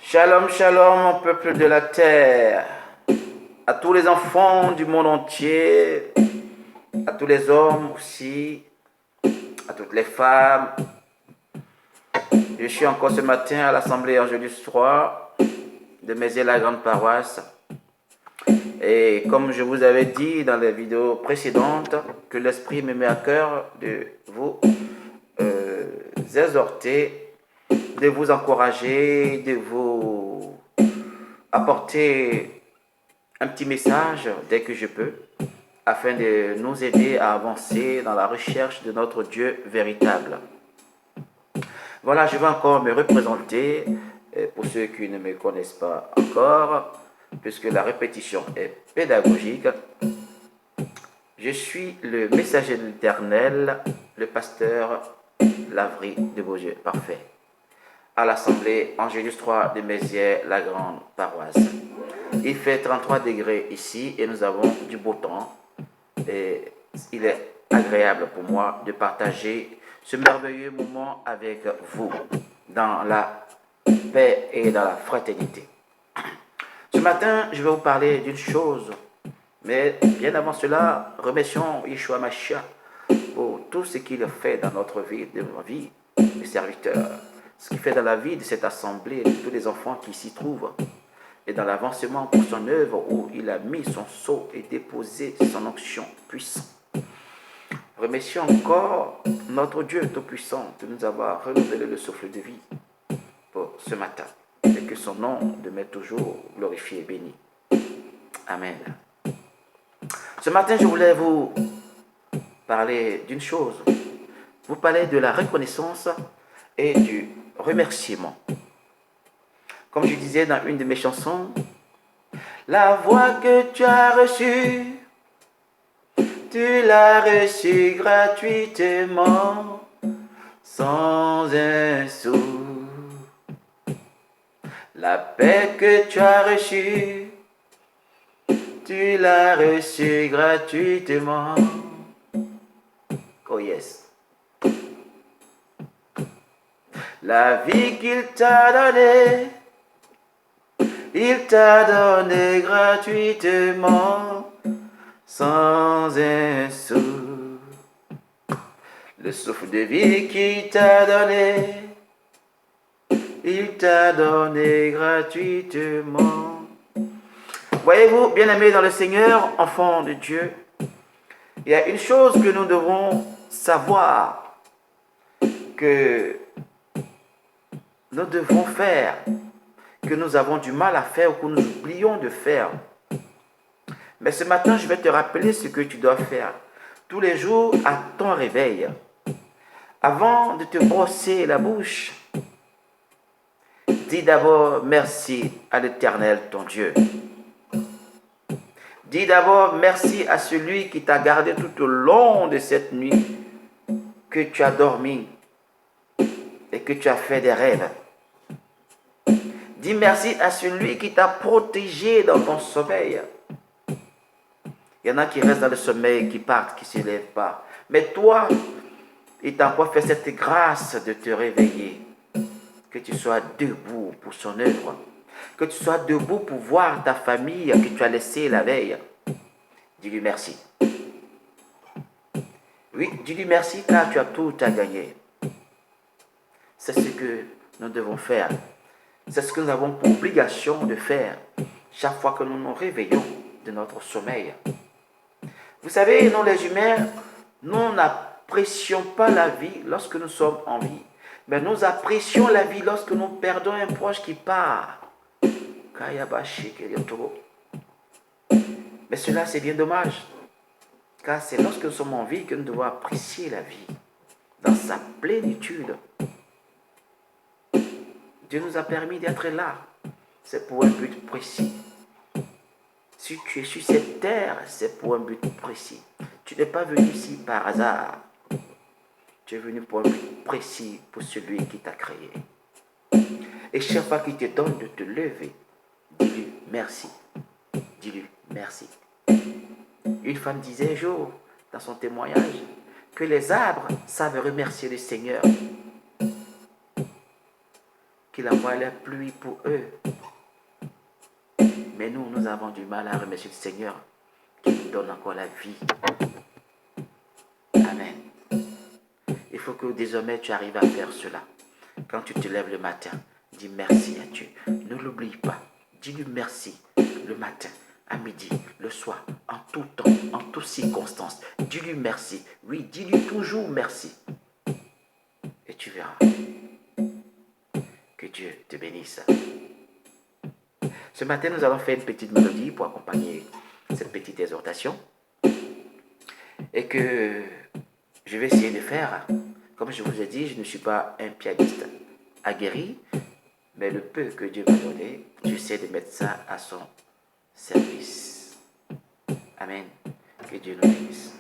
Shalom, shalom, mon peuple de la terre, à tous les enfants du monde entier, à tous les hommes aussi, à toutes les femmes. Je suis encore ce matin à l'Assemblée Angélus 3 de Mézières-la-Grande Paroisse. Et comme je vous avais dit dans les vidéos précédentes, que l'Esprit me met à cœur de vous exhorter, de vous encourager, de vous apporter un petit message dès que je peux, afin de nous aider à avancer dans la recherche de notre Dieu véritable. Voilà, je vais encore me représenter pour ceux qui ne me connaissent pas encore, puisque la répétition est pédagogique. Je suis le messager de l'Éternel, le pasteur Lavry de Beaujeu, parfait, à l'Assemblée Angélus 3 de Mézières, la grande paroisse. Il fait 33 degrés ici et nous avons du beau temps. Et il est agréable pour moi de partager ce merveilleux moment avec vous dans la paix et dans la fraternité. Ce matin, je vais vous parler d'une chose, mais bien avant cela, remercions Yeshua Mashiach pour tout ce qu'il a fait dans notre vie, de ma vie, les serviteurs, ce qu'il fait dans la vie de cette assemblée, de tous les enfants qui s'y trouvent, et dans l'avancement pour son œuvre où il a mis son sceau et déposé son onction puissante. Remercions encore notre Dieu Tout-Puissant de nous avoir renouvelé le souffle de vie pour ce matin et que son nom demeure toujours glorifié et béni. Amen. Ce matin, je voulais vous parler d'une chose. Vous parler de la reconnaissance et du remerciement. Comme je disais dans une de mes chansons, la voix que tu as reçue, tu l'as reçue gratuitement, sans un sou. La paix que tu as reçue, tu l'as reçue gratuitement. Oh yes. La vie qu'il t'a donnée, il t'a donné gratuitement, sans un sou. Le souffle de vie qu'il t'a donné, il t'a donné gratuitement. Voyez-vous, bien-aimés dans le Seigneur, enfants de Dieu, il y a une chose que nous devons savoir, que nous devons faire, que nous avons du mal à faire ou que nous oublions de faire. Mais ce matin, je vais te rappeler ce que tu dois faire tous les jours à ton réveil. Avant de te brosser la bouche, dis d'abord merci à l'Éternel, ton Dieu. Dis d'abord merci à celui qui t'a gardé tout au long de cette nuit, que tu as dormi et que tu as fait des rêves. Dis merci à celui qui t'a protégé dans ton sommeil. Il y en a qui restent dans le sommeil, qui partent, qui ne se lèvent pas. Mais toi, il t'a encore fait cette grâce de te réveiller. Que tu sois debout pour son œuvre. Que tu sois debout pour voir ta famille que tu as laissée la veille. Dis-lui merci. Oui, dis-lui merci car tu as tout à gagner. C'est ce que nous devons faire. C'est ce que nous avons pour obligation de faire chaque fois que nous nous réveillons de notre sommeil. Vous savez, nous les humains, nous n'apprécions pas la vie lorsque nous sommes en vie. Mais nous apprécions la vie lorsque nous perdons un proche qui part. Mais cela, c'est bien dommage. Car c'est lorsque nous sommes en vie que nous devons apprécier la vie dans sa plénitude. Dieu nous a permis d'être là. C'est pour un but précis. Si tu es sur cette terre, c'est pour un but précis. Tu n'es pas venu ici par hasard. Tu es venu pour un but précis pour celui qui t'a créé. Et chaque fois qu'il te donne de te lever, dis-lui merci. Dis-lui merci. Une femme disait un jour, dans son témoignage, que les arbres savent remercier le Seigneur. qu'il envoie la pluie pour eux. Mais nous avons du mal à remercier le Seigneur qui nous donne encore la vie. Amen. Il faut que désormais tu arrives à faire cela. Quand tu te lèves le matin, dis merci à Dieu. Ne l'oublie pas. Dis-lui merci le matin, à midi, le soir, en tout temps, en toutes circonstances. Dis-lui merci. Oui, dis-lui toujours merci. Et tu verras. Que Dieu te bénisse. Ce matin, nous allons faire une petite mélodie pour accompagner cette petite exhortation. Et que je vais essayer de faire. Comme je vous ai dit, je ne suis pas un pianiste aguerri, mais le peu que Dieu m'a donné, j'essaie de mettre ça à son service. Amen. Que Dieu nous bénisse.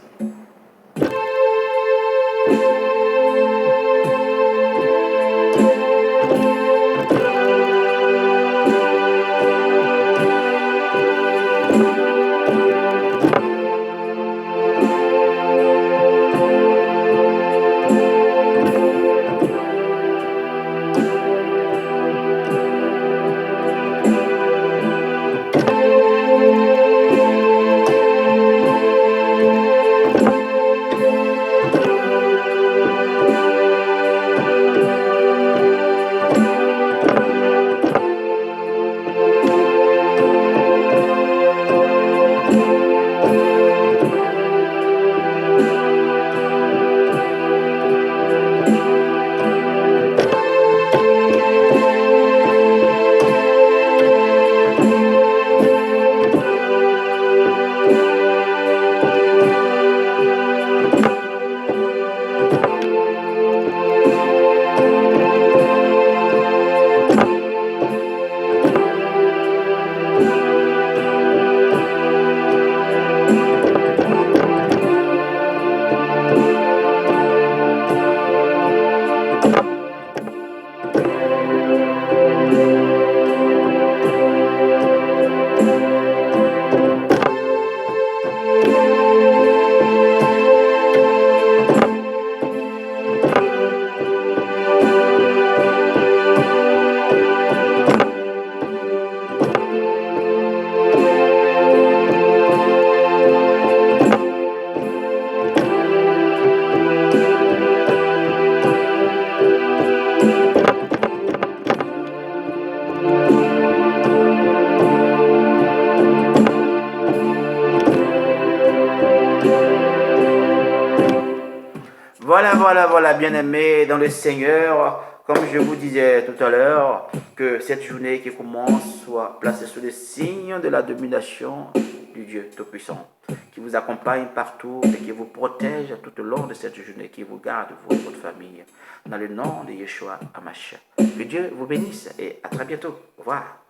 Voilà, bien-aimés dans le Seigneur, comme je vous disais tout à l'heure, que cette journée qui commence soit placée sous le signe de la domination du Dieu Tout-Puissant, qui vous accompagne partout et qui vous protège tout au long de cette journée, qui vous garde, vous et votre famille, dans le nom de Yeshua Hamashiach. Que Dieu vous bénisse et à très bientôt. Au revoir.